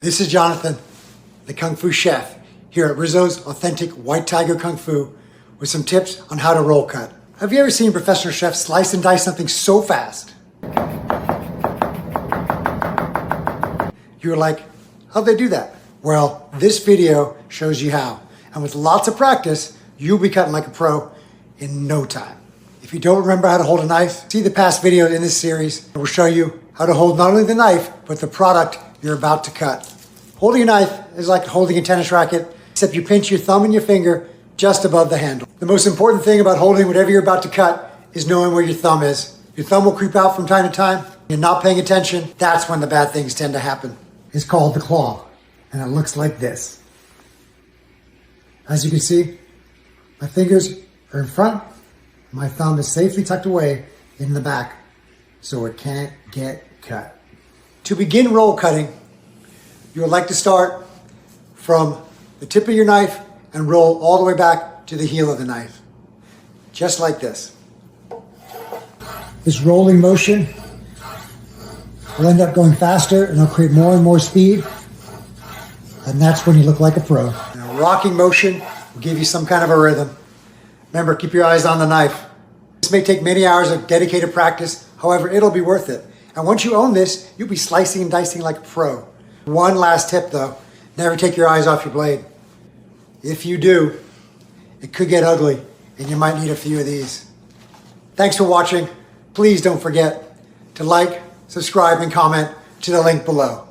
This is Jonathan, the Kung Fu chef, here at Rizzo's Authentic White Tiger Kung Fu with some tips on how to roll cut. Have you ever seen professional chefs slice and dice something so fast? You're like, how'd they do that? Well, this video shows you how. And with lots of practice, you'll be cutting like a pro in no time. If you don't remember how to hold a knife, see the past videos in this series. We'll show you how to hold not only the knife, but the product you're about to cut. Holding a knife is like holding a tennis racket, except you pinch your thumb and your finger just above the handle. The most important thing about holding whatever you're about to cut is knowing where your thumb is. Your thumb will creep out from time to time. You're not paying attention. That's when the bad things tend to happen. It's called the claw, and it looks like this. As you can see, my fingers are in front. My thumb is safely tucked away in the back, so it can't get cut. To begin roll cutting, you would like to start from the tip of your knife and roll all the way back to the heel of the knife. Just like this. This rolling motion will end up going faster and it'll create more and more speed. And that's when you look like a pro. And a rocking motion will give you some kind of a rhythm. Remember, keep your eyes on the knife. This may take many hours of dedicated practice. However, it'll be worth it. And once you own this, you'll be slicing and dicing like a pro. One last tip though, never take your eyes off your blade. If you do, it could get ugly and you might need a few of these. Thanks for watching. Please don't forget to like, subscribe, and comment to the link below.